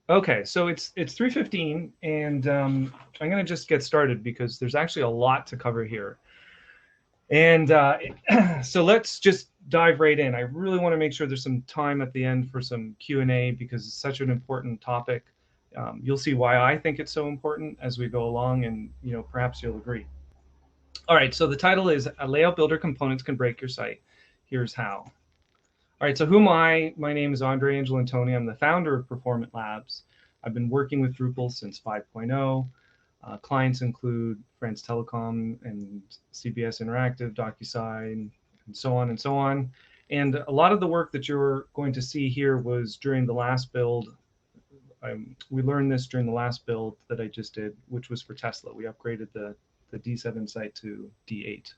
Okay, so it's 3:15, and I'm going to just get started because there's actually a lot to cover here. And so let's just dive right in. I really want to make sure there's some time at the end for some Q&A because it's such an important topic. You'll see why I think it's so important as we go along, and perhaps you'll agree. All right, so the title is Layout Builder Components Can Break Your Site. Here's how. All right, so who am I? My name is Andre Angelantoni. I'm the founder of Performant Labs. I've been working with Drupal since 5.0. Clients include France Telecom and CBS Interactive, DocuSign, and so on and so on. And a lot of the work that you're going to see here was during the last build. We learned this during the last build that I just did, which was for Tesla. We upgraded the D7 site to D8.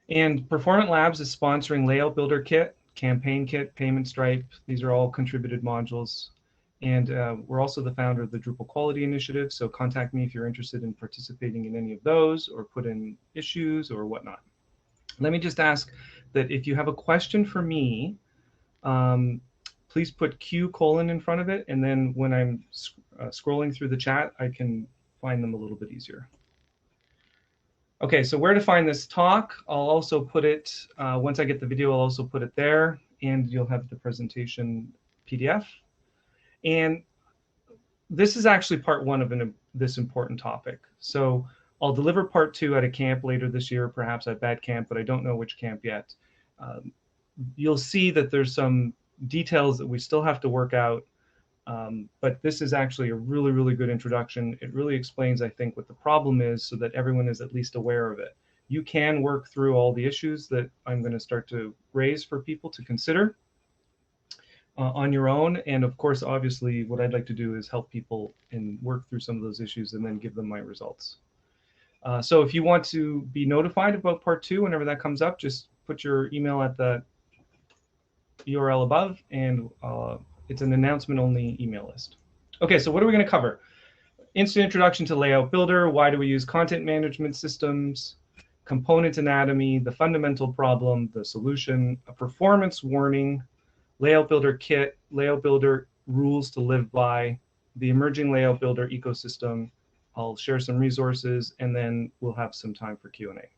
And Performant Labs is sponsoring Layout Builder Kit, Campaign Kit, Payment Stripe. These are all contributed modules. And we're also the founder of the Drupal Quality Initiative, so contact me if you're interested in participating in any of those or put in issues or whatnot. Let me just ask that if you have a question for me, please put Q: in front of it, and then when I'm scrolling through the chat, I can find them a little bit easier. Okay, so where to find this talk? I'll also put it, once I get the video, I'll also put it there, and you'll have the presentation PDF. And this is actually part one of this important topic. So I'll deliver part two at a camp later this year, perhaps at Bad Camp, but I don't know which camp yet. You'll see that there's some details that we still have to work out, but this is actually a really, really good introduction. It really explains, I think, what the problem is so that everyone is at least aware of it. You can work through all the issues that I'm going to start to raise for people to consider on your own. And of course, obviously, what I'd like to do is help people and work through some of those issues and then give them my results. So if you want to be notified about part two, whenever that comes up, just put your email at the URL above, and it's an announcement-only email list. Okay, so what are we going to cover? Instant introduction to Layout Builder. Why do we use content management systems? Component anatomy, the fundamental problem, the solution, a performance warning, Layout Builder Kit, Layout Builder rules to live by, the emerging Layout Builder ecosystem. I'll share some resources, and then we'll have some time for Q&A.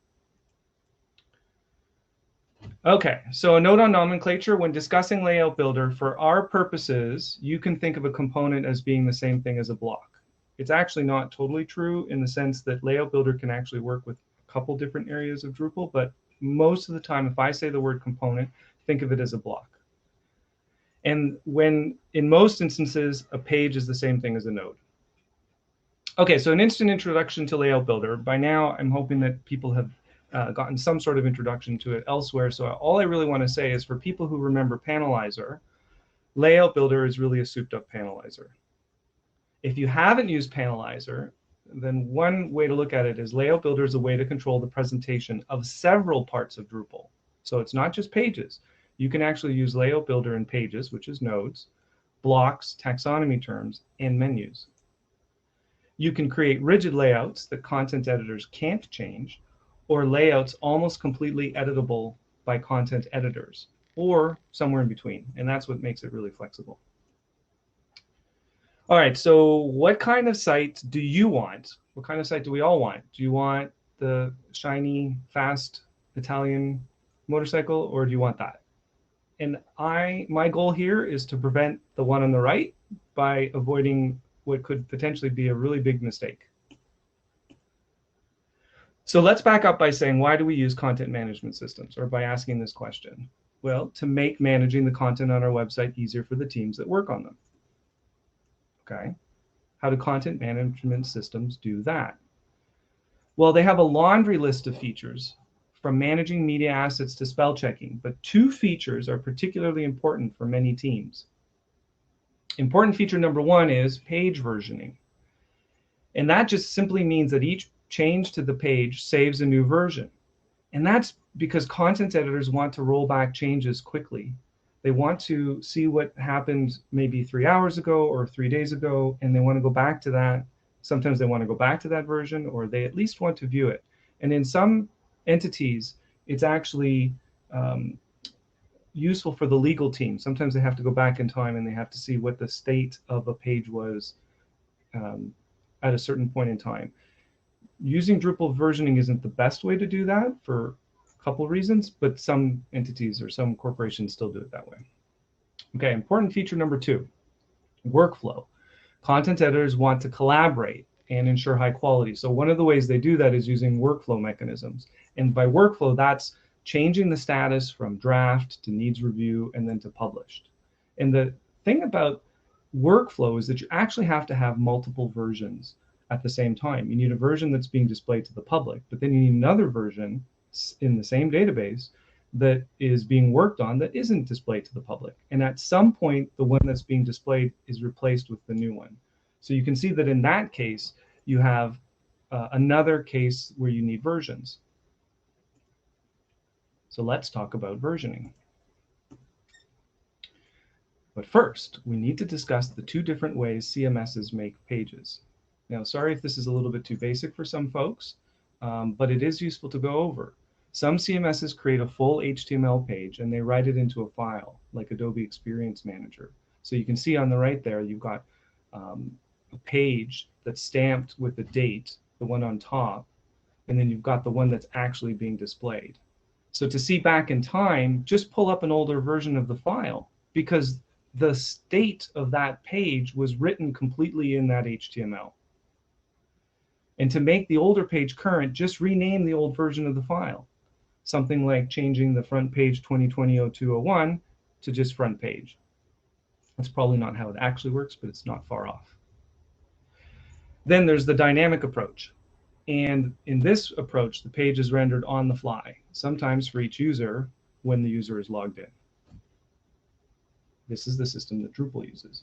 Okay, so a note on nomenclature. When discussing Layout Builder, for our purposes, you can think of a component as being the same thing as a block. It's actually not totally true in the sense that Layout Builder can actually work with a couple different areas of Drupal, but most of the time, if I say the word component, think of it as a block. And when, in most instances, a page is the same thing as a node. Okay, so an instant introduction to Layout Builder. By now, I'm hoping that people have gotten some sort of introduction to it elsewhere. So all I really want to say is for people who remember Panelizer, Layout Builder is really a souped-up Panelizer. If you haven't used Panelizer, then one way to look at it is Layout Builder is a way to control the presentation of several parts of Drupal. So it's not just pages. You can actually use Layout Builder in pages, which is nodes, blocks, taxonomy terms, and menus. You can create rigid layouts that content editors can't change, or layouts almost completely editable by content editors, or somewhere in between. And that's what makes it really flexible. All right, so what kind of site do you want? What kind of site do we all want? Do you want the shiny, fast Italian motorcycle, or do you want that? And my goal here is to prevent the one on the right by avoiding what could potentially be a really big mistake. So let's back up by saying, why do we use content management systems, or by asking this question? Well, to make managing the content on our website easier for the teams that work on them. Okay, how do content management systems do that? Well, they have a laundry list of features, from managing media assets to spell checking, but two features are particularly important for many teams. Important feature number one is page versioning. And that just simply means that each change to the page saves a new version. And that's because content editors want to roll back changes quickly. They want to see what happened maybe 3 hours ago or 3 days ago, and they want to go back to that. Sometimes they want to go back to that version, or they at least want to view it. And in some entities, it's actually useful for the legal team. Sometimes they have to go back in time and they have to see what the state of a page was at a certain point in time. Using Drupal versioning isn't the best way to do that for a couple of reasons, but some entities or some corporations still do it that way. Okay, important feature number 2, workflow. Content editors want to collaborate and ensure high quality. So one of the ways they do that is using workflow mechanisms. And by workflow, that's changing the status from draft to needs review and then to published. And the thing about workflow is that you actually have to have multiple versions at the same time. You need a version that's being displayed to the public, but then you need another version in the same database that is being worked on that isn't displayed to the public. And at some point, the one that's being displayed is replaced with the new one. So you can see that in that case, you have another case where you need versions. So let's talk about versioning. But first, we need to discuss the 2 different ways CMSs make pages. Now, sorry if this is a little bit too basic for some folks, but it is useful to go over. Some CMSs create a full HTML page and they write it into a file, like Adobe Experience Manager. So you can see on the right there, you've got a page that's stamped with the date, the one on top, and then you've got the one that's actually being displayed. So to see back in time, just pull up an older version of the file, because the state of that page was written completely in that HTML. And to make the older page current, just rename the old version of the file. Something like changing the front page 2020-02-01 to just front page. That's probably not how it actually works, but it's not far off. Then there's the dynamic approach. And in this approach, the page is rendered on the fly, sometimes for each user when the user is logged in. This is the system that Drupal uses.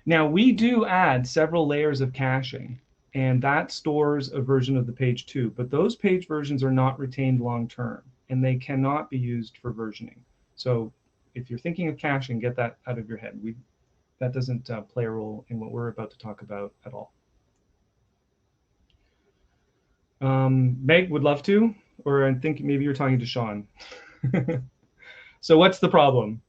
Now, we do add several layers of caching, and that stores a version of the page too, but those page versions are not retained long-term, and they cannot be used for versioning. So if you're thinking of caching, get that out of your head. That doesn't play a role in what we're about to talk about at all. Meg would love to, or I think maybe you're talking to Sean. So what's the problem?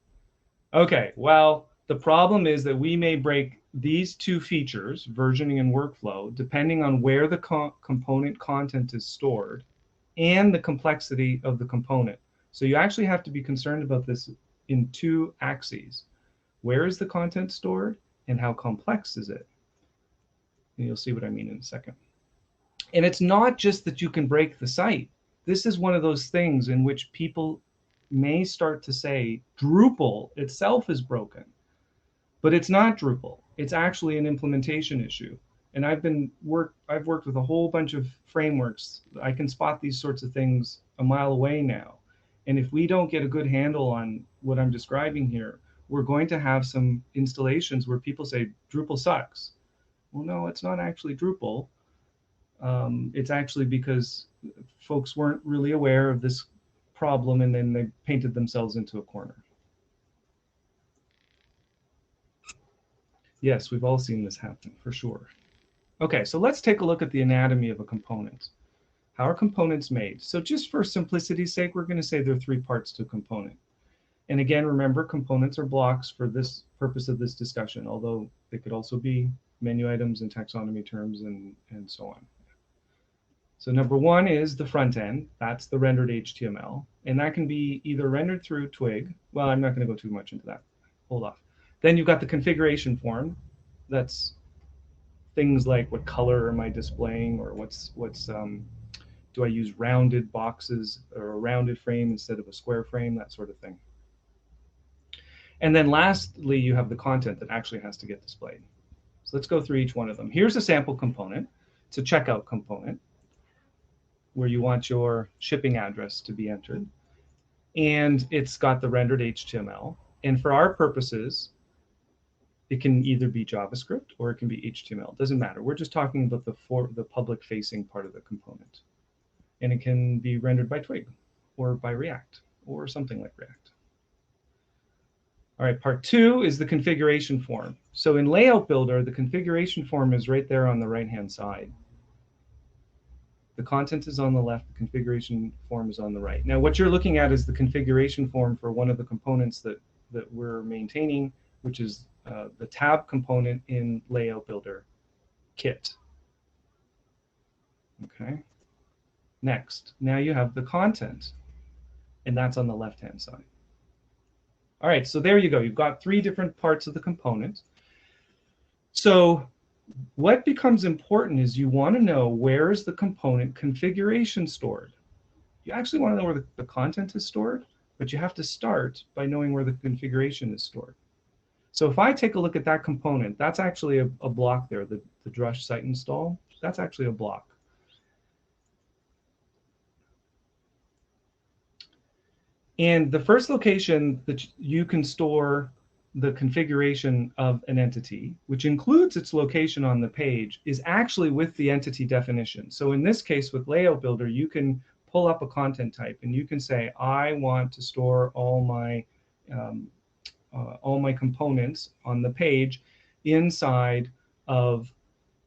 Okay, well, the problem is that we may break these 2 features, versioning and workflow, depending on where the component content is stored and the complexity of the component. So you actually have to be concerned about this in 2 axes. Where is the content stored and how complex is it? And you'll see what I mean in a second. And it's not just that you can break the site. This is one of those things in which people may start to say Drupal itself is broken, but it's not Drupal. It's actually an implementation issue. And I've worked with a whole bunch of frameworks. I can spot these sorts of things a mile away now. And if we don't get a good handle on what I'm describing here, we're going to have some installations where people say Drupal sucks. Well, no, it's not actually Drupal. It's actually because folks weren't really aware of this problem and then they painted themselves into a corner. Yes, we've all seen this happen for sure. Okay, so let's take a look at the anatomy of a component. How are components made? So just for simplicity's sake, we're going to say there are 3 parts to a component. And again, remember, components are blocks for this purpose of this discussion, although they could also be menu items and taxonomy terms and so on. So number 1 is the front end. That's the rendered HTML. And that can be either rendered through Twig. Well, I'm not going to go too much into that. Hold off. Then you've got the configuration form. That's things like what color am I displaying, or do I use rounded boxes or a rounded frame instead of a square frame, that sort of thing. And then lastly, you have the content that actually has to get displayed. So let's go through each one of them. Here's a sample component. It's a checkout component where you want your shipping address to be entered. And it's got the rendered HTML. And for our purposes, it can either be JavaScript or it can be HTML. It doesn't matter. We're just talking about the public-facing part of the component. And it can be rendered by Twig or by React or something like React. All right, part 2 is the configuration form. So in Layout Builder, the configuration form is right there on the right-hand side. The content is on the left, the configuration form is on the right. Now, what you're looking at is the configuration form for one of the components that we're maintaining, which is the tab component in Layout Builder Kit. Okay. Next, now you have the content, and that's on the left-hand side. All right, so there you go. You've got three different parts of the component. So what becomes important is you want to know where is the component configuration stored. You actually want to know where the content is stored, but you have to start by knowing where the configuration is stored. So if I take a look at that component, that's actually a block there, the Drush site install. That's actually a block. And the first location that you can store the configuration of an entity, which includes its location on the page, is actually with the entity definition. So in this case, with Layout Builder, you can pull up a content type and you can say, I want to store all my components on the page inside of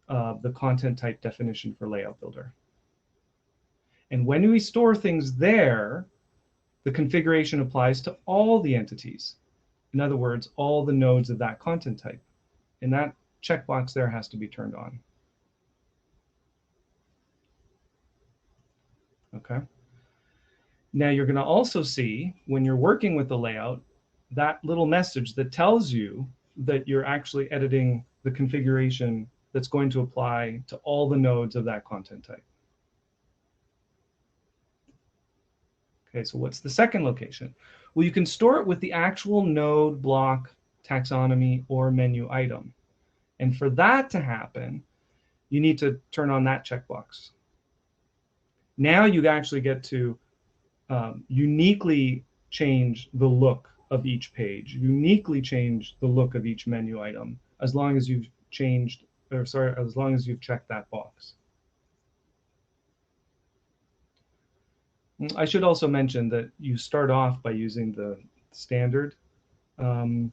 the content type definition for Layout Builder. And when we store things there, the configuration applies to all the entities. In other words, all the nodes of that content type. And that checkbox there has to be turned on. Okay. Now you're going to also see, when you're working with the layout, that little message that tells you that you're actually editing the configuration that's going to apply to all the nodes of that content type. Okay, so what's the second location? Well, you can store it with the actual node, block, taxonomy, or menu item. And for that to happen, you need to turn on that checkbox. Now you actually get to uniquely change the look of each page, uniquely change the look of each menu item, as long as you've changed, or sorry, as long as you've checked that box. I should also mention that you start off by using the standard. You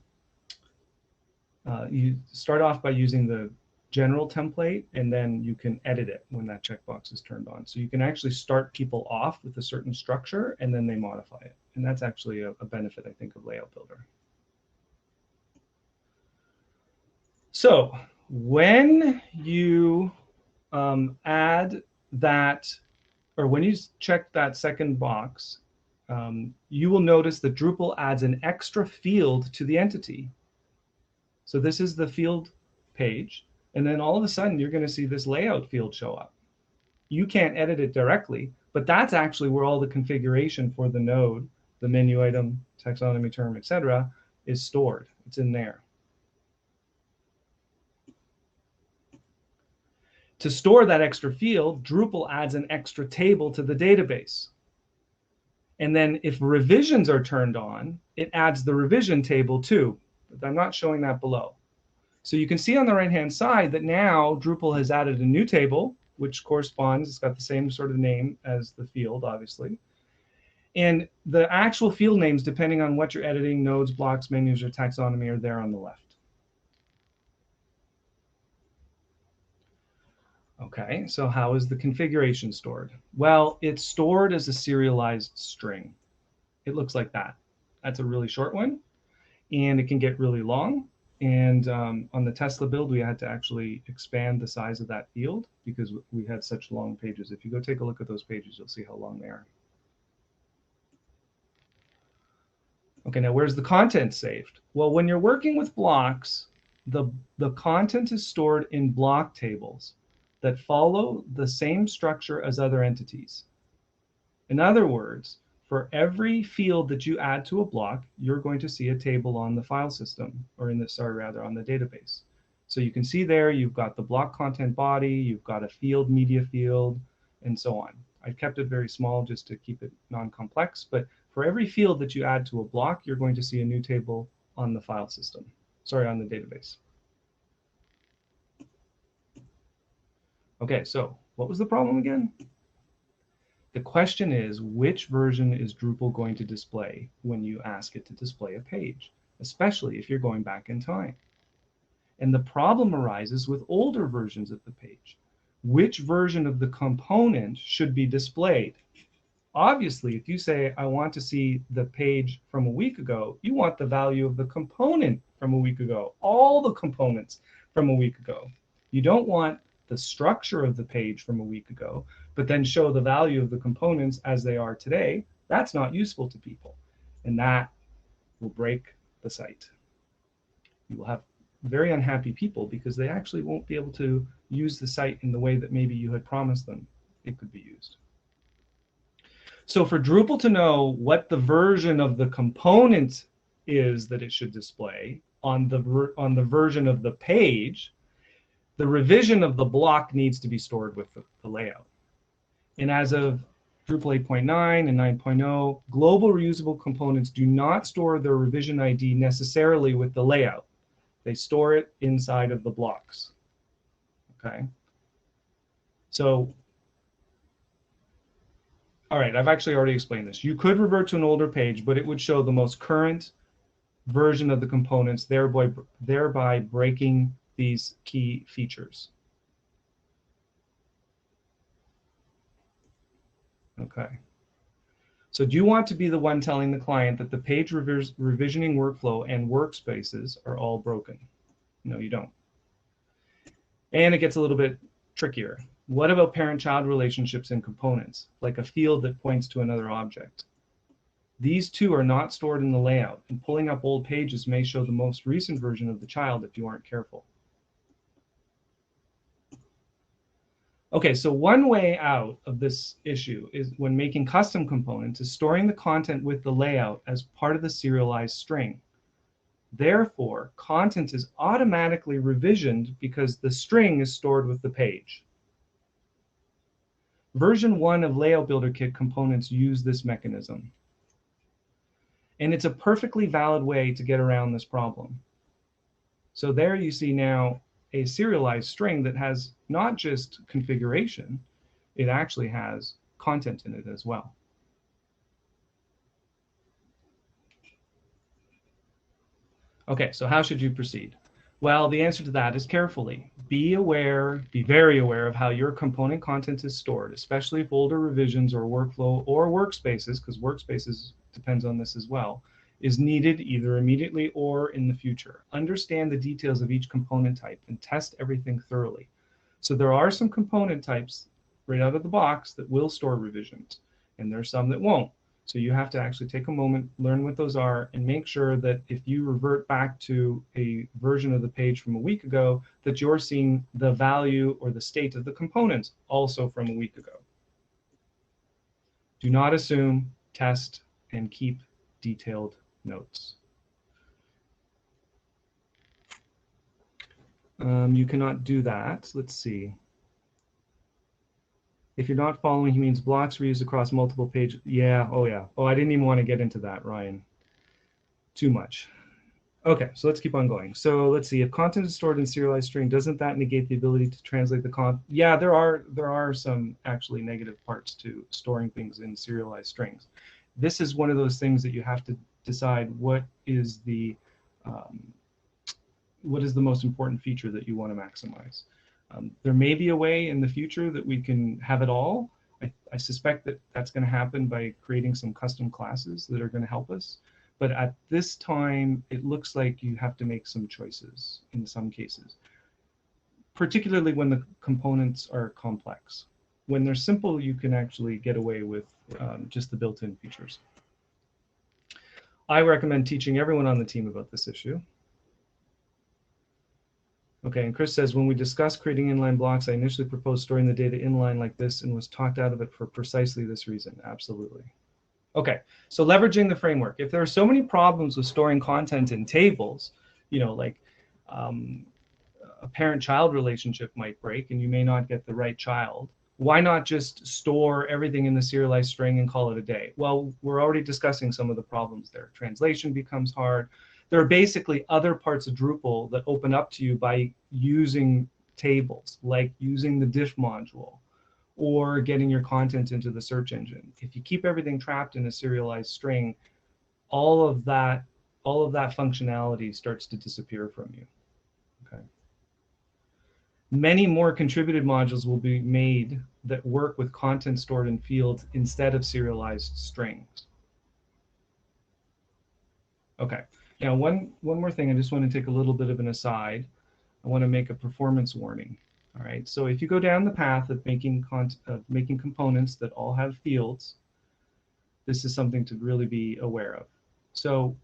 start off by using the general template, and then you can edit it when that checkbox is turned on. So you can actually start people off with a certain structure, and then they modify it. And that's actually a benefit, I think, of Layout Builder. So when you add that, or when you check that second box, you will notice that Drupal adds an extra field to the entity. So this is the field page, and then all of a sudden you're going to see this layout field show up. You can't edit it directly, but that's actually where all the configuration for the node, the menu item, taxonomy term, etc., is stored. It's in there. To store that extra field, Drupal adds an extra table to the database. And then if revisions are turned on, it adds the revision table too. But I'm not showing that below. So you can see on the right-hand side that now Drupal has added a new table, which corresponds, it's got the same sort of name as the field, obviously. And the actual field names, depending on what you're editing, nodes, blocks, menus, or taxonomy, are there on the left. Okay, so how is the configuration stored? Well, it's stored as a serialized string. It looks like that. That's a really short one, and it can get really long. And on the Tesla build, we had to actually expand the size of that field because we had such long pages. If you go take a look at those pages, you'll see how long they are. Okay, now where's the content saved? Well, when you're working with blocks, the content is stored in block tables that follow the same structure as other entities. In other words, for every field that you add to a block, you're going to see a table on the file system, or on the database. So you can see there, you've got the block content body, you've got a field, media field, and so on. I've kept it very small just to keep it non-complex, but for every field that you add to a block, you're going to see a new table on the file system, on the database. Okay, so what was the problem again? The question is, which version is Drupal going to display when you ask it to display a page, especially if you're going back in time? And the problem arises with older versions of the page. which version of the component should be displayed. Obviously, if you say, I want to see the page from a week ago, you want the value of the component from a week ago, all the components from a week ago. You don't want the structure of the page from a week ago, but then show the value of the components as they are today. That's not useful to people. And that will break the site. You will have very unhappy people because they actually won't be able to use the site in the way that maybe you had promised them it could be used. So for Drupal to know what the version of the component is that it should display on the version of the page, the revision of the block needs to be stored with the layout. And as of Drupal 8.9 and 9.0, global reusable components do not store their revision ID necessarily with the layout. They store it inside of the blocks. Okay. So, all right, I've actually already explained this. You could revert to an older page, but it would show the most current version of the components, thereby breaking these key features. Okay. So do you want to be the one telling the client that the page revisioning workflow and workspaces are all broken? No, you don't. And it gets a little bit trickier. What about parent-child relationships and components, like a field that points to another object? These two are not stored in the layout, and pulling up old pages may show the most recent version of the child if you aren't careful. Okay, so one way out of this issue is when making custom components is storing the content with the layout as part of the serialized string. Therefore, content is automatically revisioned because the string is stored with the page. Version 1 of Layout Builder Kit components use this mechanism. And it's a perfectly valid way to get around this problem. So there you see now a serialized string that has not just configuration, it actually has content in it as well. Okay, so how should you proceed? Well, the answer to that is carefully. Be very aware of how your component content is stored, especially if older revisions or workflow or workspaces, because workspaces depends on this as well, is needed either immediately or in the future. Understand the details of each component type and test everything thoroughly. So there are some component types right out of the box that will store revisions, and there are some that won't. So you have to actually take a moment, learn what those are, and make sure that if you revert back to a version of the page from a week ago, that you're seeing the value or the state of the components also from a week ago. Do not assume, test, and keep detailed notes. You cannot do that. Let's see. If you're not following, he means blocks reused across multiple pages. Yeah, oh yeah. Oh, I didn't even want to get into that, Ryan. Too much. Okay, so let's keep on going. So let's see. If content is stored in serialized string, doesn't that negate the ability to translate the content? Yeah, there are some actually negative parts to storing things in serialized strings. This is one of those things that you have to decide what is the most important feature that you want to maximize. There may be a way in the future that we can have it all. I suspect that that's going to happen by creating some custom classes that are going to help us. But at this time, it looks like you have to make some choices in some cases, particularly when the components are complex. When they're simple, you can actually get away with just the built-in features. I recommend teaching everyone on the team about this issue. Okay, and Chris says, when we discussed creating inline blocks, I initially proposed storing the data inline like this and was talked out of it for precisely this reason. Absolutely. Okay, so leveraging the framework. If there are so many problems with storing content in tables, you know, like a parent-child relationship might break and you may not get the right child, why not just store everything in the serialized string and call it a day? Well, we're already discussing some of the problems there. Translation becomes hard. There are basically other parts of Drupal that open up to you by using tables, like using the diff module or getting your content into the search engine. If you keep everything trapped in a serialized string, all of that functionality starts to disappear from you. Okay. Many more contributed modules will be made that work with content stored in fields instead of serialized strings. Okay, now one more thing, I just want to take a little bit of an aside. I want to make a performance warning. All right, so if you go down the path of making components that all have fields, this is something to really be aware of. So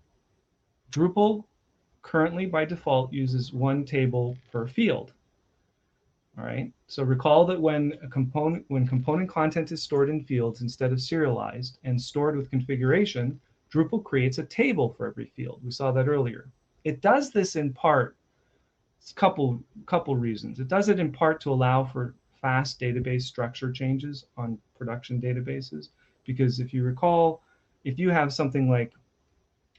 Drupal currently by default uses one table per field. All right, so recall that when component content is stored in fields instead of serialized and stored with configuration, Drupal creates a table for every field. We saw that earlier. It does this in part, couple reasons. It does it in part to allow for fast database structure changes on production databases, because if you recall, if you have something like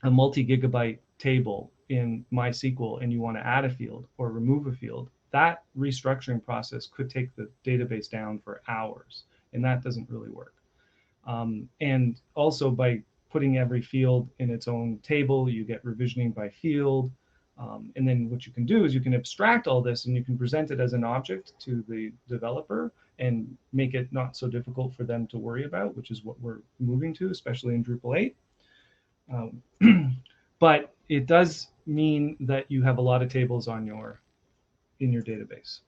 a multi-gigabyte table in MySQL and you want to add a field or remove a field, that restructuring process could take the database down for hours, and that doesn't really work. And also by putting every field in its own table, you get revisioning by field. And then what you can do is you can abstract all this and you can present it as an object to the developer and make it not so difficult for them to worry about, which is what we're moving to, especially in Drupal 8. But it does mean that you have a lot of tables on in your database.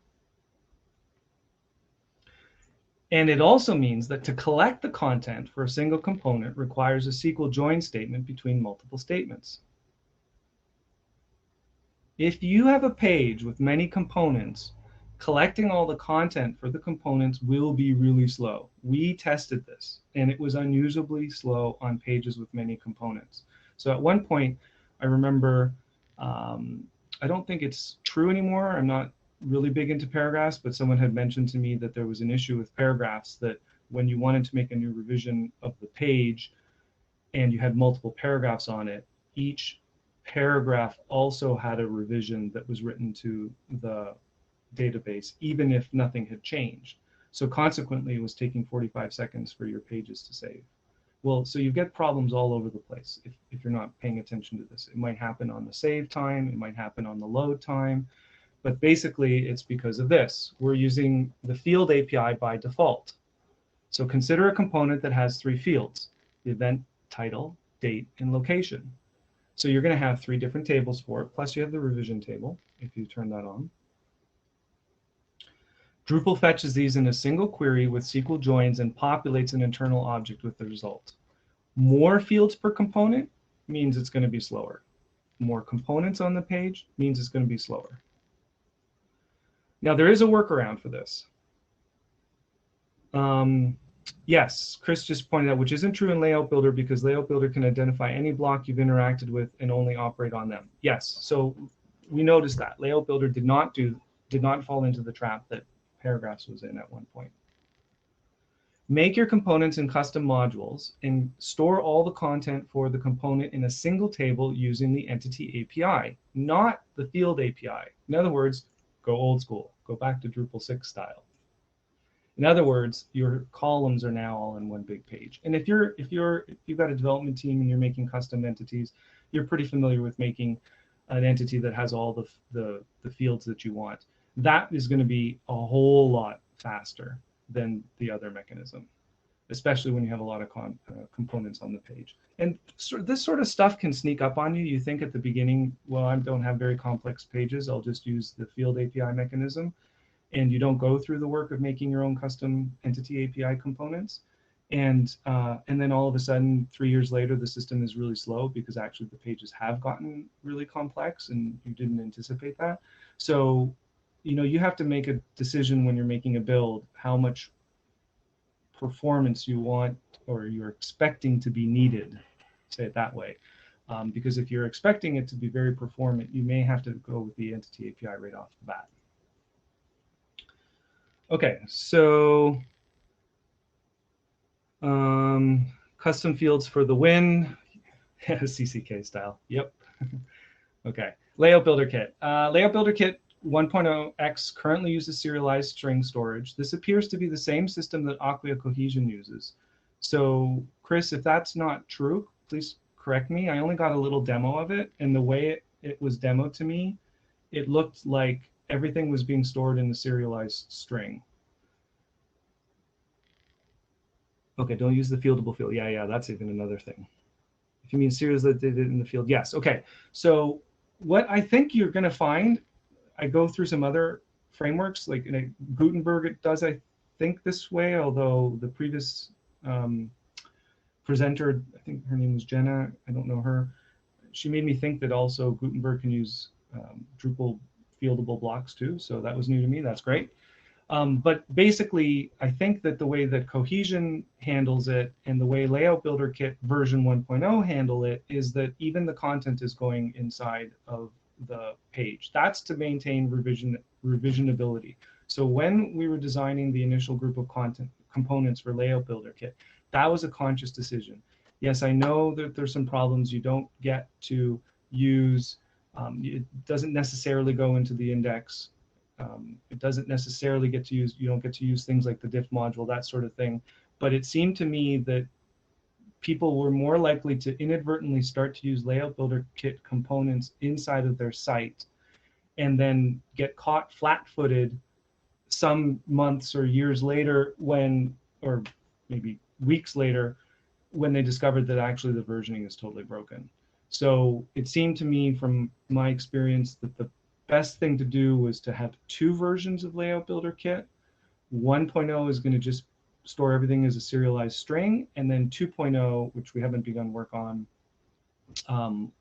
And it also means that to collect the content for a single component requires a SQL join statement between multiple statements. If you have a page with many components, collecting all the content for the components will be really slow. We tested this, and it was unusably slow on pages with many components. So at one point, I remember, I don't think it's true anymore. I'm not really big into paragraphs, but someone had mentioned to me that there was an issue with paragraphs, that when you wanted to make a new revision of the page and you had multiple paragraphs on it, each paragraph also had a revision that was written to the database, even if nothing had changed. So consequently, it was taking 45 seconds for your pages to save. Well, so you get problems all over the place if you're not paying attention to this. It might happen on the save time, it might happen on the load time, but basically it's because of this. We're using the field API by default. So consider a component that has 3 fields: the event title, date, and location. So you're going to have 3 different tables for it, plus you have the revision table if you turn that on. Drupal fetches these in a single query with SQL joins and populates an internal object with the result. More fields per component means it's going to be slower. More components on the page means it's going to be slower. Now, there is a workaround for this. Yes, Chris just pointed out, which isn't true in Layout Builder, because Layout Builder can identify any block you've interacted with and only operate on them. Yes, so we noticed that Layout Builder did not fall into the trap that paragraphs was in at one point. Make your components in custom modules and store all the content for the component in a single table using the Entity API, not the Field API. In other words, go old school. Go back to Drupal 6 style. In other words, your columns are now all in one big page. And if you've got a development team and you're making custom entities, you're pretty familiar with making an entity that has all the fields that you want. That is going to be a whole lot faster than the other mechanism, especially when you have a lot of components on the page. And this sort of stuff can sneak up on you. You think at the beginning, well, I don't have very complex pages, I'll just use the Field API mechanism. And you don't go through the work of making your own custom Entity API components. And then all of a sudden, 3 years later, the system is really slow because actually the pages have gotten really complex and you didn't anticipate that. So, you have to make a decision when you're making a build, how much performance you want or you're expecting to be needed, say it that way. Because if you're expecting it to be very performant, you may have to go with the Entity API right off the bat. Okay, so custom fields for the win, CCK style, yep. Okay, Layout Builder Kit. Layout Builder Kit 1.0x currently uses serialized string storage. This appears to be the same system that Acquia Cohesion uses. So Chris, if that's not true, please correct me. I only got a little demo of it, and the way it was demoed to me, it looked like everything was being stored in the serialized string. Okay, don't use the fieldable field. Yeah, that's even another thing. If you mean serials that did it in the field, yes. Okay, so what I think you're going to find, I go through some other frameworks, like in Gutenberg, it does, I think, this way, although the previous presenter, I think her name was Jenna, I don't know her, she made me think that also Gutenberg can use Drupal fieldable blocks too, so that was new to me, that's great. But basically, I think that the way that Cohesion handles it and the way Layout Builder Kit version 1.0 handle it is that even the content is going inside of the page. That's to maintain revisionability. So when we were designing the initial group of content components for Layout Builder Kit, that was a conscious decision. Yes, I know that there's some problems. You don't get to use, it doesn't necessarily go into the index. It doesn't necessarily get to use, you don't get to use things like the diff module, that sort of thing. But it seemed to me that people were more likely to inadvertently start to use Layout Builder Kit components inside of their site and then get caught flat-footed some months or years later when, or maybe weeks later, when they discovered that actually the versioning is totally broken. So it seemed to me from my experience that the best thing to do was to have two versions of Layout Builder Kit. 1.0 is going to just store everything as a serialized string, and then 2.0, which we haven't begun work on,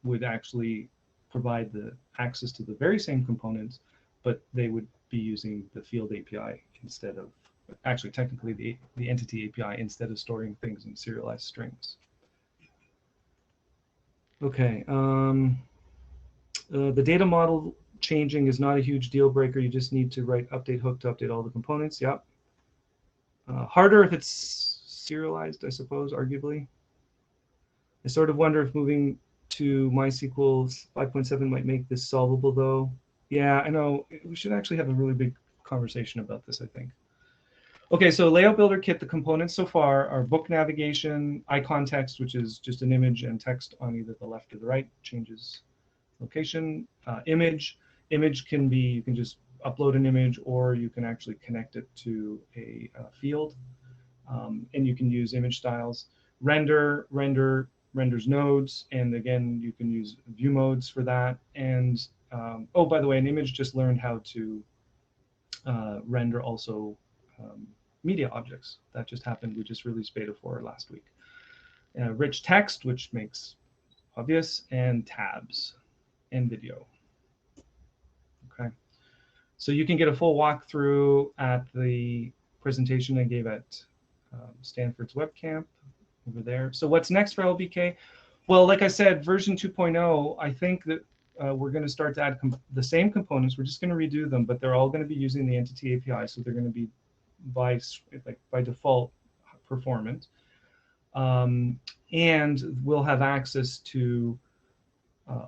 would actually provide the access to the very same components, but they would be using the field API instead of, actually technically the entity API instead of storing things in serialized strings. Okay, the data model changing is not a huge deal breaker. You just need to write update hook to update all the components. Yep. Harder if it's serialized, I suppose, arguably. I sort of wonder if moving to MySQL 5.7 might make this solvable, though. Yeah, I know. We should actually have a really big conversation about this, I think. Okay, so Layout Builder Kit, the components so far are book navigation, icon text, which is just an image and text on either the left or the right, changes location. Image can be, you can just upload an image, or you can actually connect it to a field, and you can use image styles. Renders nodes, and again, you can use view modes for that. And oh, by the way, an image just learned how to render also media objects. That just happened. We just released beta 4 last week. Rich text, which makes obvious, and tabs and video. Okay, so you can get a full walkthrough at the presentation I gave at Stanford's webcamp over there. So what's next for LBK? Well, like I said, version 2.0, I think that we're going to start to add the same components. We're just going to redo them, but they're all going to be using the entity API, so they're going to be by default performant. And we'll have access to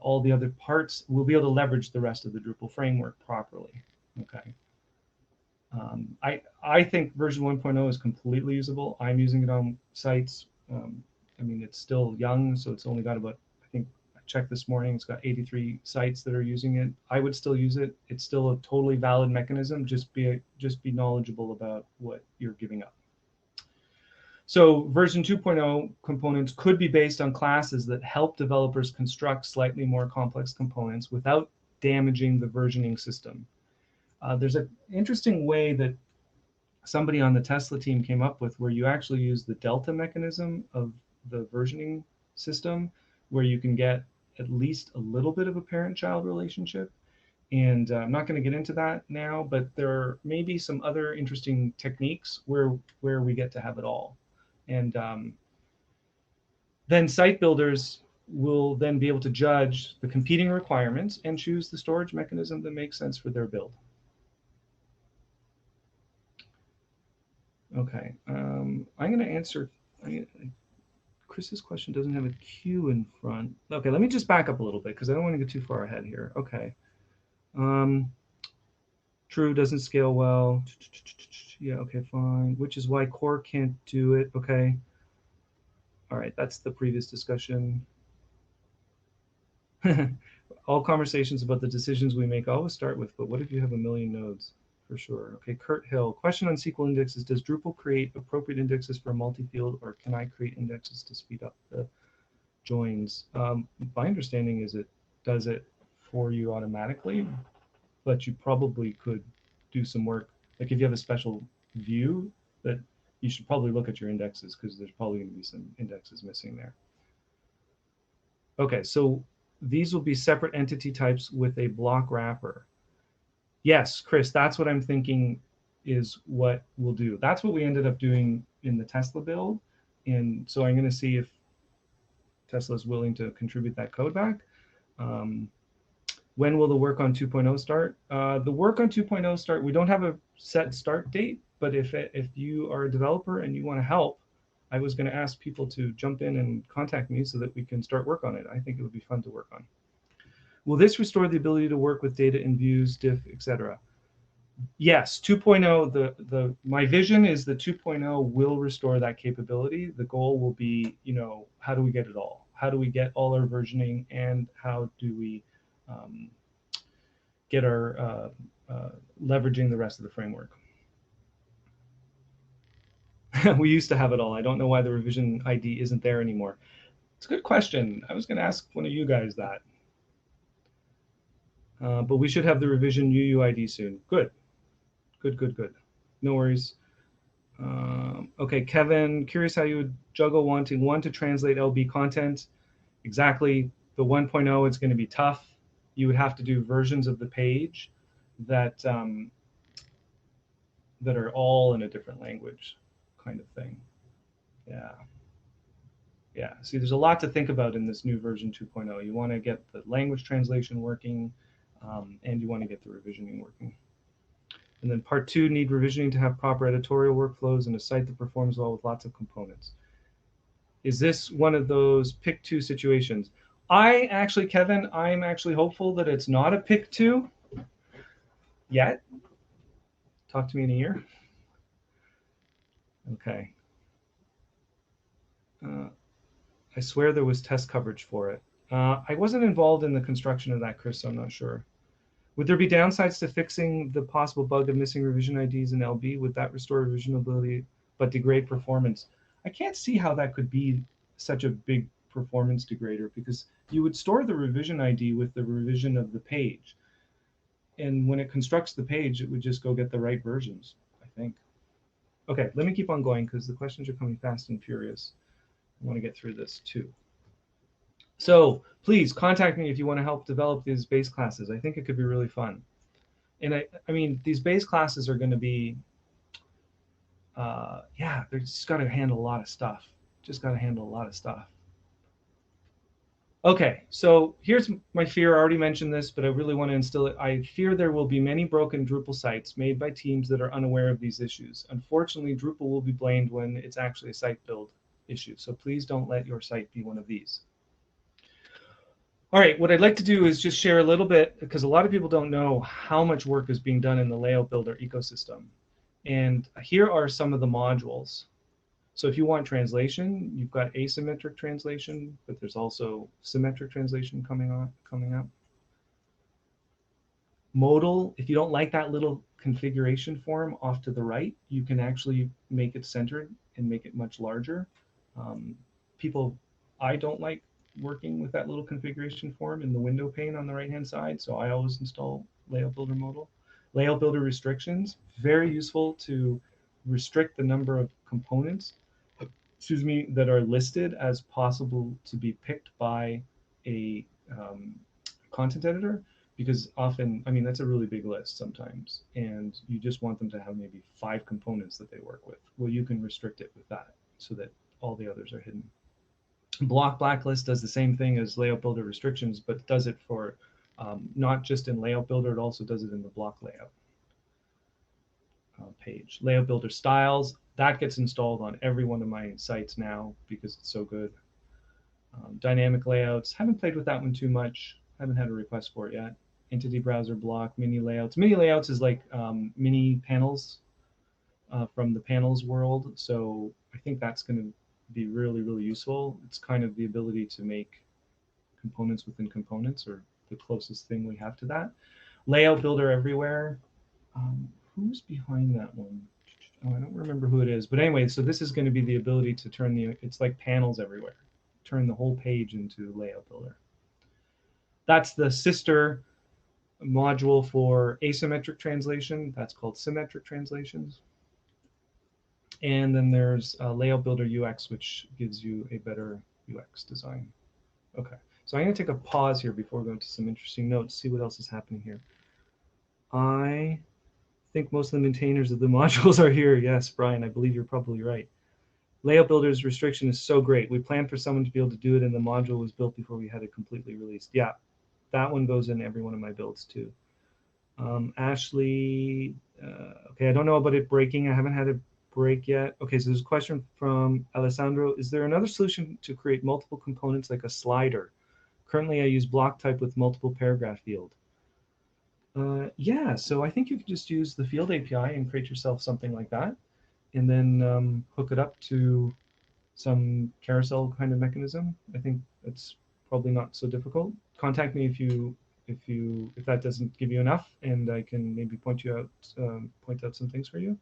all the other parts. We'll be able to leverage the rest of the Drupal framework properly. Okay. I think version 1.0 is completely usable. I'm using it on sites. I mean, it's still young, so it's only got about, I think I checked this morning, it's got 83 sites that are using it. I would still use it. It's still a totally valid mechanism. Just be knowledgeable about what you're giving up. So version 2.0 components could be based on classes that help developers construct slightly more complex components without damaging the versioning system. There's an interesting way that somebody on the Tesla team came up with where you actually use the delta mechanism of the versioning system, where you can get at least a little bit of a parent-child relationship. And I'm not going to get into that now, but there may be some other interesting techniques where we get to have it all. And then site builders will then be able to judge the competing requirements and choose the storage mechanism that makes sense for their build. Okay, I'm going to answer. Chris's question doesn't have a Q in front. Okay, let me just back up a little bit because I don't want to get too far ahead here. Okay. True, doesn't scale well. Yeah, okay, fine. Which is why core can't do it. Okay. All right, that's the previous discussion. All conversations about the decisions we make always start with, but what if you have a million nodes? For sure. Okay, Kurt Hill. Question on SQL indexes. Does Drupal create appropriate indexes for multi-field, or can I create indexes to speed up the joins? My understanding is it does it for you automatically, but you probably could do some work. Like if you have a special view, that you should probably look at your indexes, because there's probably going to be some indexes missing there. Okay, so these will be separate entity types with a block wrapper. Yes, Chris, that's what I'm thinking is what we'll do. That's what we ended up doing in the Tesla build. And so I'm going to see if Tesla is willing to contribute that code back. When will the work on 2.0 start? The work on 2.0 start, we don't have a set start date, but if you are a developer and you want to help, I was going to ask people to jump in and contact me so that we can start work on it. I think it would be fun to work on. Will this restore the ability to work with data in views, diff, etc.? Yes, 2.0, my vision is that 2.0 will restore that capability. The goal will be, how do we get it all? How do we get all our versioning, and how do we get our leveraging the rest of the framework? We used to have it all. I don't know why the revision ID isn't there anymore. It's a good question. I was going to ask one of you guys that. But we should have the revision UUID soon. Good. Good. No worries. Okay, Kevin, curious how you would juggle wanting one to translate LB content. Exactly. The 1.0, it's going to be tough. You would have to do versions of the page that that are all in a different language, kind of thing. Yeah. See, there's a lot to think about in this new version 2.0. You want to get the language translation working, and you want to get the revisioning working. And then part 2, need revisioning to have proper editorial workflows and a site that performs well with lots of components. Is this one of those pick 2 situations? Kevin, I'm actually hopeful that it's not a pick 2 yet. Talk to me in a year. Okay. I swear there was test coverage for it. I wasn't involved in the construction of that, Chris, so I'm not sure. Would there be downsides to fixing the possible bug of missing revision IDs in LB? Would that restore revisionability but degrade performance? I can't see how that could be such a big performance degrader, because you would store the revision ID with the revision of the page. And when it constructs the page, it would just go get the right versions, I think. Okay, let me keep on going because the questions are coming fast and furious. I want to get through this too. So please contact me if you want to help develop these base classes. I think it could be really fun. And I mean, these base classes are going to be, they're just got to handle a lot of stuff. Okay, so here's my fear. I already mentioned this, but I really want to instill it. I fear there will be many broken Drupal sites made by teams that are unaware of these issues. Unfortunately, Drupal will be blamed when it's actually a site build issue. So please don't let your site be one of these. All right, what I'd like to do is just share a little bit, because a lot of people don't know how much work is being done in the layout builder ecosystem. And here are some of the modules. So if you want translation, you've got asymmetric translation, but there's also symmetric translation coming up. Modal, if you don't like that little configuration form off to the right, you can actually make it centered and make it much larger. I don't like working with that little configuration form in the window pane on the right-hand side, so I always install Layout Builder Modal. Layout Builder restrictions, very useful to restrict the number of components, that are listed as possible to be picked by a content editor, because often, I mean, that's a really big list sometimes, and you just want them to have maybe 5 components that they work with. Well, you can restrict it with that so that all the others are hidden. Block blacklist does the same thing as Layout Builder restrictions, but does it for not just in Layout Builder, it also does it in the block layout page. Layout Builder styles, that gets installed on every one of my sites now because it's so good. Dynamic layouts, haven't played with that one too much, haven't had a request for it yet. Entity browser block, mini layouts. Mini layouts is like mini panels from the panels world, so I think that's going to be really, really useful. It's kind of the ability to make components within components, or the closest thing we have to that. Layout Builder Everywhere. Who's behind that one? Oh, I don't remember who it is. But anyway, so this is going to be the ability to turn it's like panels everywhere. Turn the whole page into Layout Builder. That's the sister module for asymmetric translation. That's called symmetric translations. And then there's Layout Builder UX, which gives you a better UX design. Okay, so I'm going to take a pause here before going to some interesting notes, see what else is happening here. I think most of the maintainers of the modules are here. Yes, Brian, I believe you're probably right. Layout Builder's restriction is so great. We planned for someone to be able to do it, and the module was built before we had it completely released. Yeah, that one goes in every one of my builds too. Ashley, okay, I don't know about it breaking. I haven't had it break yet. Okay, so there's a question from Alessandro. Is there another solution to create multiple components like a slider? Currently, I use block type with multiple paragraph field. Yeah, so I think you can just use the field API and create yourself something like that, and then hook it up to some carousel kind of mechanism. I think that's probably not so difficult. Contact me if that doesn't give you enough, and I can maybe point out some things for you.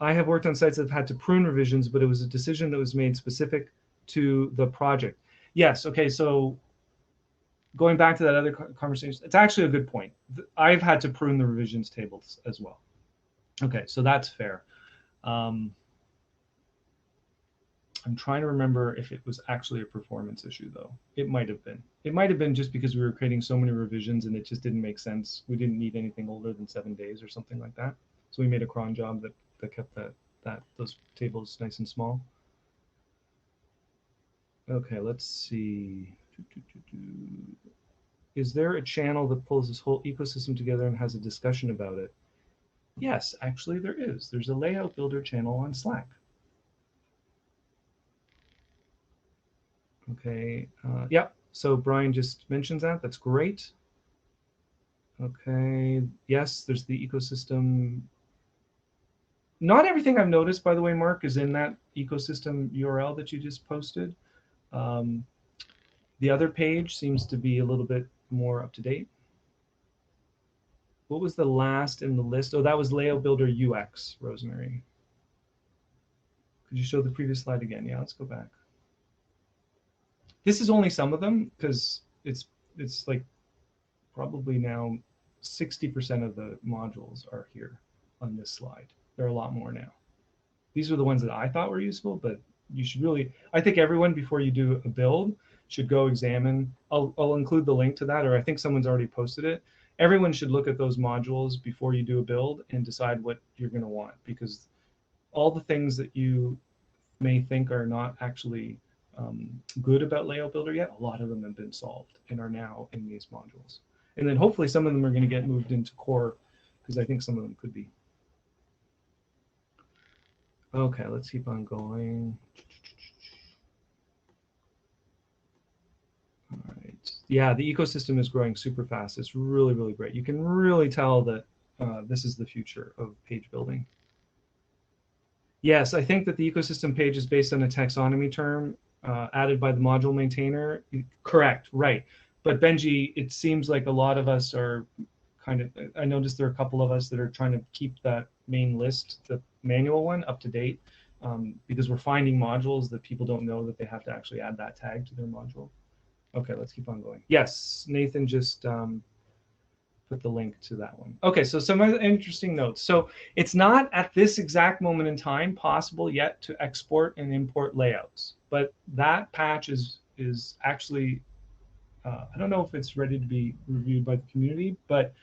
I have worked on sites that have had to prune revisions, but it was a decision that was made specific to the project. Yes, okay, so going back to that other conversation, it's actually a good point. I've had to prune the revisions tables as well. Okay, so that's fair. I'm trying to remember if it was actually a performance issue, though. It might have been. It might have been just because we were creating so many revisions and it just didn't make sense. We didn't need anything older than 7 days or something like that. So we made a cron job that kept those tables nice and small. Okay, let's see. Is there a channel that pulls this whole ecosystem together and has a discussion about it? Yes, actually there is. There's a Layout Builder channel on Slack. Okay, yeah, so Brian just mentions that. That's great. Okay, yes, there's the ecosystem. Not everything I've noticed, by the way, Mark, is in that ecosystem URL that you just posted. The other page seems to be a little bit more up to date. What was the last in the list? Oh, that was Layout Builder UX, Rosemary. Could you show the previous slide again? Yeah, let's go back. This is only some of them because it's like probably now 60% of the modules are here on this slide. There are a lot more now. These are the ones that I thought were useful, but you should really, I think everyone before you do a build should go examine. I'll include the link to that, or I think someone's already posted it. Everyone should look at those modules before you do a build and decide what you're going to want, because all the things that you may think are not actually good about Layout Builder yet, a lot of them have been solved and are now in these modules. And then hopefully some of them are going to get moved into core, because I think some of them could be. Okay, let's keep on going. All right. Yeah, the ecosystem is growing super fast. It's really, really great. You can really tell that this is the future of page building. Yes, I think that the ecosystem page is based on a taxonomy term added by the module maintainer. Correct, right. But Benji, it seems like a lot of us are kind of, I noticed there are a couple of us that are trying to keep that main list, the manual one, up to date, because we're finding modules that people don't know that they have to actually add that tag to their module. Okay, let's keep on going. Yes, Nathan just put the link to that one. Okay, so some other interesting notes. So it's not at this exact moment in time possible yet to export and import layouts, but that patch is actually, I don't know if it's ready to be reviewed by the community, but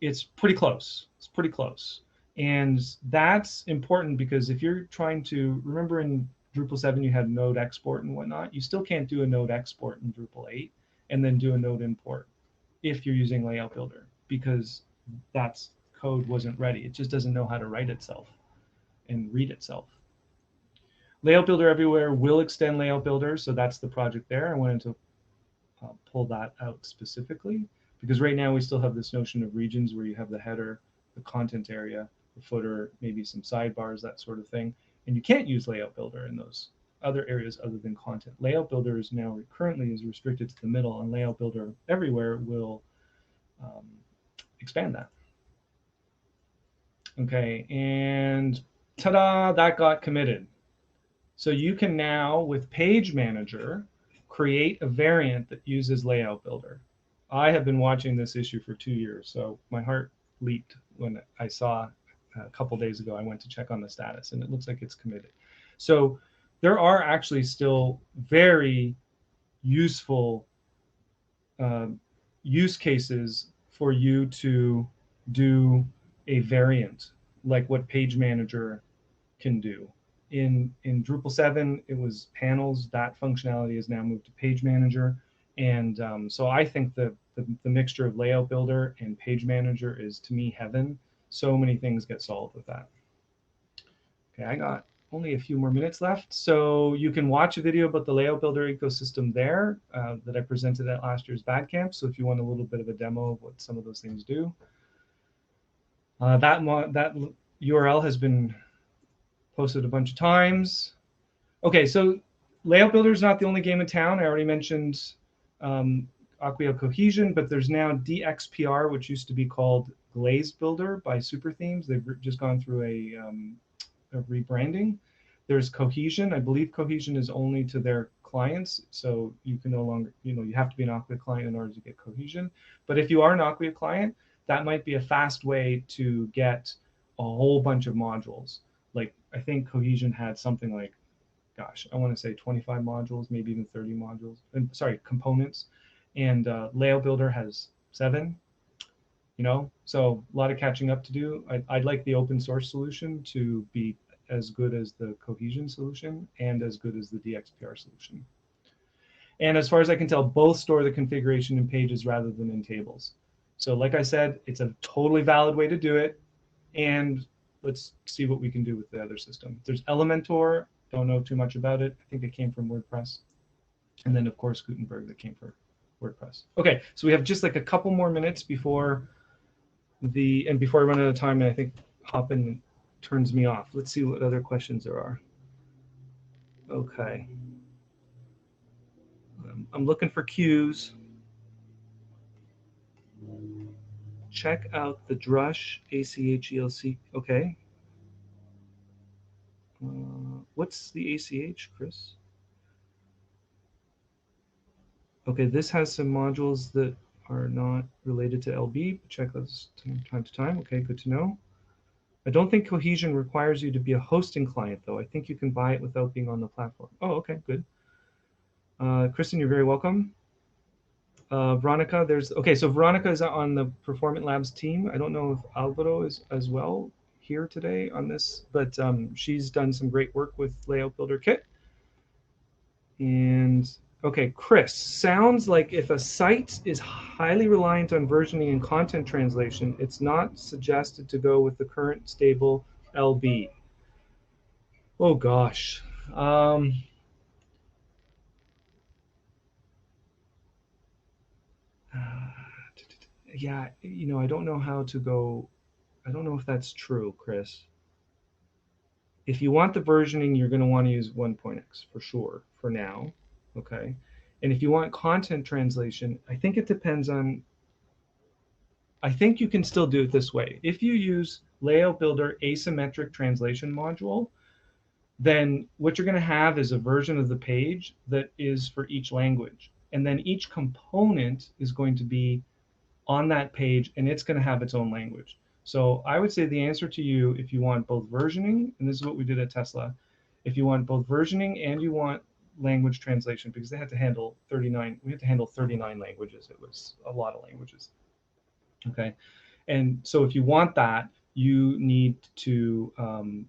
it's pretty close. It's pretty close. And that's important because if you're trying to, remember in Drupal 7 you had node export and whatnot, you still can't do a node export in Drupal 8 and then do a node import if you're using Layout Builder, because that's code wasn't ready. It just doesn't know how to write itself and read itself. Layout Builder Everywhere will extend Layout Builder, so that's the project there. I wanted to pull that out specifically, because right now we still have this notion of regions where you have the header, the content area, the footer, maybe some sidebars, that sort of thing, and you can't use Layout Builder in those other areas other than content. Layout Builder is now currently is restricted to the middle, and Layout Builder everywhere will expand that. Okay, and ta-da, that got committed. So you can now, with Page Manager, create a variant that uses Layout Builder. I have been watching this issue for 2 years, so my heart leaped when I saw a couple days ago. I went to check on the status, and it looks like it's committed. So there are actually still very useful use cases for you to do a variant, like what Page Manager can do. In Drupal 7, it was panels. That functionality is now moved to Page Manager. And so I think the mixture of Layout Builder and Page Manager is, to me, heaven. So many things get solved with that. Okay, I got only a few more minutes left. So you can watch a video about the Layout Builder ecosystem there that I presented at last year's Bad Camp. So if you want a little bit of a demo of what some of those things do. That URL has been posted a bunch of times. Okay, so Layout Builder is not the only game in town. I already mentioned Acquia Cohesion, but there's now DXPR, which used to be called Glazed Builder by Super Themes. They've just gone through a rebranding. There's Cohesion. I believe Cohesion is only to their clients, so you can no longer, you have to be an Acquia client in order to get Cohesion. But if you are an Acquia client, that might be a fast way to get a whole bunch of modules. Like, I think Cohesion had something like, gosh, I want to say 25 modules, maybe even 30 modules. Sorry, components. And Layout Builder has 7. So a lot of catching up to do. I'd like the open source solution to be as good as the Cohesion solution and as good as the DXPR solution. And as far as I can tell, both store the configuration in pages rather than in tables. So like I said, it's a totally valid way to do it. And let's see what we can do with the other system. There's Elementor. Don't know too much about it. I think it came from WordPress. And then, of course, Gutenberg that came from WordPress. Okay, so we have just like a couple more minutes before I run out of time, and I think Hoppin turns me off. Let's see what other questions there are. Okay. I'm looking for cues. Check out the Drush ACHELC. Okay. What's the ACH, Chris? Okay, this has some modules that are not related to LB. Check those time to time. Okay, good to know. I don't think Cohesion requires you to be a hosting client, though. I think you can buy it without being on the platform. Oh, okay, good. Kristen, you're very welcome. Veronica, so Veronica is on the Performant Labs team. I don't know if Alvaro is as well here today on this, but she's done some great work with Layout Builder Kit. And okay, Chris, sounds like if a site is highly reliant on versioning and content translation, it's not suggested to go with the current stable LB. Oh gosh. Yeah, I don't know how to go. I don't know if that's true, Chris. If you want the versioning, you're going to want to use 1.x for sure for now. Okay. And if you want content translation, I think it depends on. I think you can still do it this way. If you use Layout Builder asymmetric translation module, then what you're going to have is a version of the page that is for each language. And then each component is going to be on that page, and it's going to have its own language. So I would say the answer to you, if you want both versioning, and this is what we did at Tesla, if you want both versioning and you want language translation, because they had to handle 39, we had to handle 39 languages. It was a lot of languages. Okay, and so if you want that, you need to,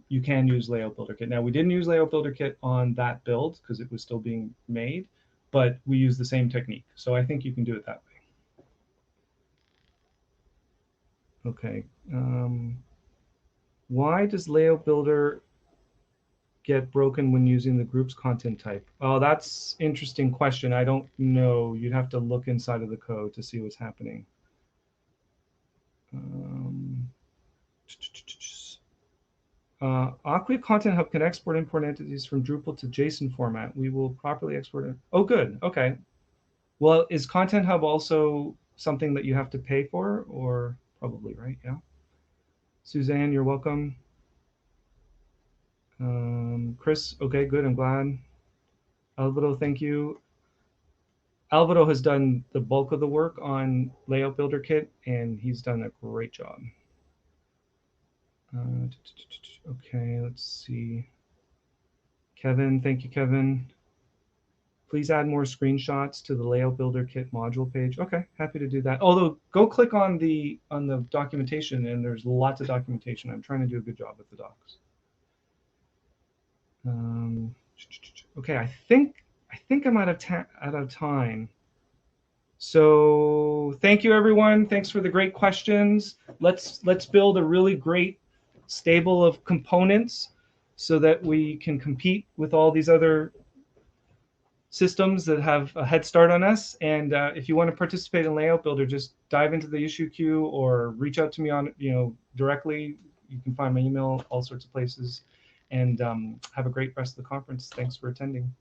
you can use Layout Builder Kit. Now, we didn't use Layout Builder Kit on that build because it was still being made, but we use the same technique. So I think you can do it that way. Okay. Why does Layout Builder get broken when using the groups content type? Oh, that's an interesting question. I don't know. You'd have to look inside of the code to see what's happening. Acquia Content Hub can export import entities from Drupal to JSON format. We will properly export it. Oh, good. Okay. Well, is Content Hub also something that you have to pay for, or probably, right? Yeah. Suzanne, you're welcome. Chris, okay, good. I'm glad. Alvaro, thank you. Alvaro has done the bulk of the work on Layout Builder Kit, and he's done a great job. Okay, let's see. Kevin, thank you, Kevin. Please add more screenshots to the Layout Builder Kit module page. Okay, happy to do that. Although, go click on the documentation, and there's lots of documentation. I'm trying to do a good job with the docs. Okay, I think I'm out of time. So thank you, everyone. Thanks for the great questions. Let's build a really great stable of components so that we can compete with all these other systems that have a head start on us. And if you want to participate in Layout Builder, just dive into the issue queue or reach out to me on directly. You can find my email all sorts of places. And have a great rest of the conference. Thanks for attending.